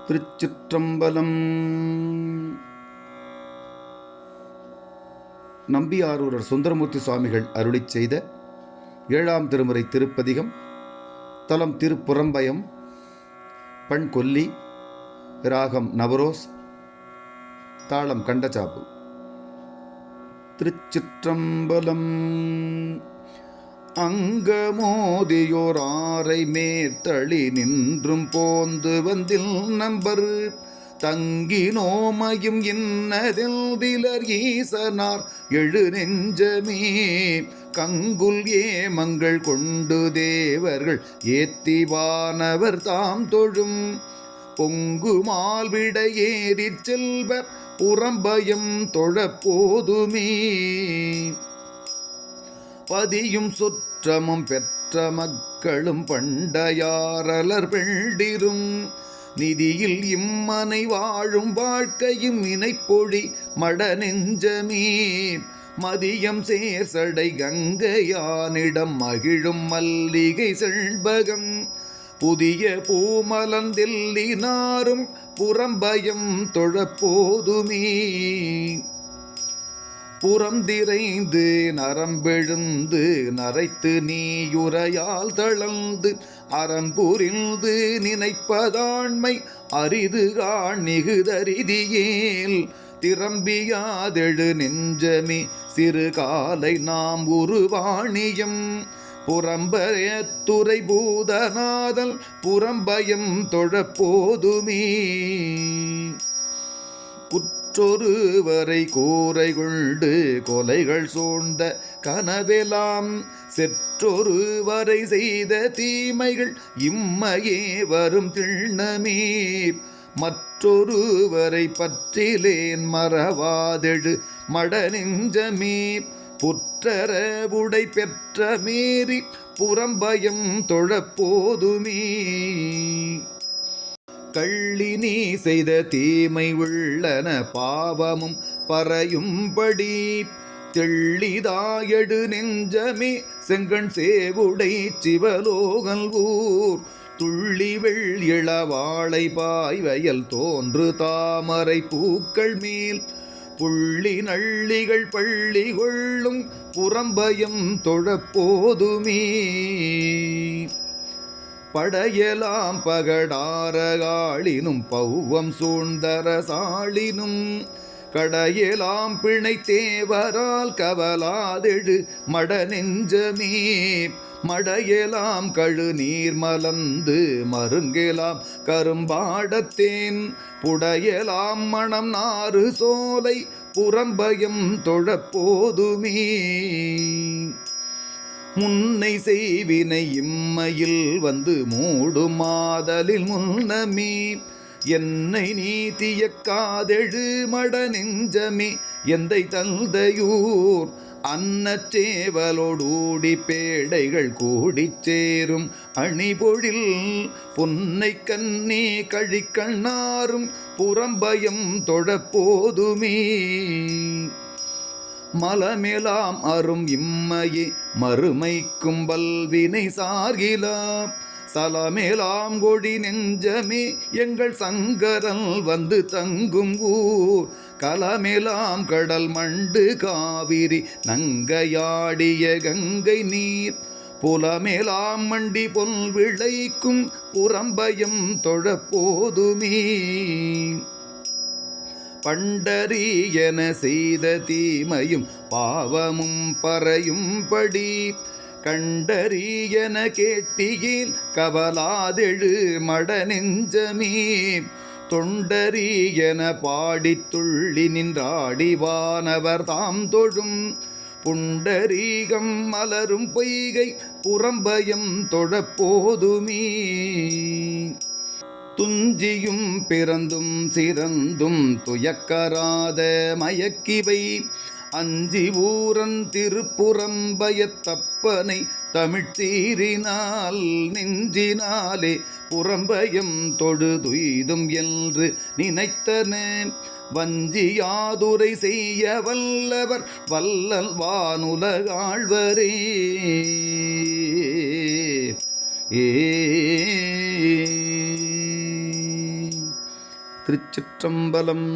திருச்சிற்றம்பலம். நம்பியாரூரர் சுந்தரமூர்த்தி சுவாமிகள் அருளிச் செய்த 7ஆம் திருமுறை திருப்பதிகம். தலம் திருப்புறம்பயம். பண் கொல்லி. ராகம் நவரோஸ். தாளம் கண்டச்சாப்பு. திருச்சிற்றம்பலம். அங்கமோதியோர் ஆரை மேற்தளி நின்றும் போந்து வந்தில் நம்பர் தங்கினோமையும் இன்னதில் திலர் ஈசனார் எழு நெஞ்சமே கங்குல் ஏமங்கள் கொண்டு தேவர்கள் ஏத்திவானவர் தாம் தொழும் பொங்கு மால்விட ஏறிச் செல்வ புறம்பயம் தொழப்போதுமே பதியும் சுற்றமும் பெற்ற மக்களும் பண்டையாரலர் பெண்டிரும் நிதியில் இம்மனை வாழும் வாழ்க்கையும் இணைப்பொழி மட நெஞ்சமே மதியம் சேர்சடை கங்கையானிடம் மகிழும் மல்லிகை செண்பகம் புதிய பூமலந்தெல்லினாரும் புறம்பயம் தொழப்போதுமே புறந்திரைந்து நரம்பெழுந்து நரைத்து நீயுரையால் தளர்ந்து அறம்புரிந்து நினைப்பதாண்மை அரிது காணிகுதரிதியேல் திறம்பியாதெழு நெஞ்சமே சிறு காலை நாம் உருவாணியம் புறம்பயத்துறை பூதநாதல் புறம்பயம் தொழப்போதுமே குற்றொருவரை கூரை கொண்டு கொலைகள் சூழ்ந்த கனவெலாம் செற்றொருவரை செய்த தீமைகள் இம்மையே வரும் திண்ணமே மற்றொருவரை பற்றிலேன் மறவாதெழு மட நெஞ்சமே புற்றரவுடை பெற்ற மேரி புறம்பயம் தொழப்போதுமே கள்ளி நீ செய்த தீமை உள்ளன பாவமும் பறையும்படி தெள்ளிதாயடு நெஞ்சமே செங்கண் சேவுடை சிவலோகல் ஊர் துள்ளி வெள்ளிளவாளை பாய்வயல் தோன்று தாமரை பூக்கள் மேல் புள்ளி நள்ளிகள் பள்ளி கொள்ளும் புறம்பயம் தொழப்போதுமே படையலாம் பகடாரகாளினும் பௌவம் சூழ்ந்தரசாளினும் கடையலாம் பிணை தேவரால் கவலாதெழு மட நெஞ்சமே மடையலாம் கழு நீர் மலந்து மருங்கெலாம் கரும்பாடத்தேன் புடையலாம் மணம் நாறு சோலை புறம்பயம் தொழப்போதுமே முன்னை செய்வினை இம்மையில் வந்து மூடும் மாதலில் முன்னமே என்னை நீதியக்காதெழு மட நெஞ்சமே எந்தை தந்தையூர் அன்னச்சேவலோடூடி பேடைகள் கூடிச் சேரும் அணிபொழில் பொன்னை கண்ணே கழிக்கண்ணாரும் புறம்பயம் தொழப்போதுமே மலமேலாம் அரும் இம்மையே மறுமைக்கும் வல்வினை சார்கிலாம் சலமேலாம் கொடி நெஞ்சமே எங்கள் சங்கரல் வந்து தங்கும் ஊர் கலமேலாம் கடல் மண்டு காவிரி நங்கையாடிய கங்கை நீர் புலமேலாம் மண்டி பொல் விளைக்கும் புறம்பயம் தொழப்போதுமே பண்டரியன செய்த தீமையும் பாவமும் பறையும்படி கண்டரியன கேட்டியில் கவலாதெழு மட நெஞ்சமே தொண்டரியன பாடித் துள்ளி நின்றாடிவானவர் தாம் தொழும் புண்டரீகம் மலரும் பொய்கை புறம்பயம் தொழப்போதுமே துஞ்சியும் பிறந்தும் சிறந்தும் துயக்கராத மயக்கிவை அஞ்சி ஊரன் திருப்புறம்பயத்தப்பனை தமிழ்ச்சீரினால் நெஞ்சினாலே புறம்பயம் தொழுதுய்தும் என்று நினைத்தன வஞ்சியாதுரை செய்ய வல்லவர் வல்லல் வானுலகாழ்வரே திருச்சிற்றம்பலம்.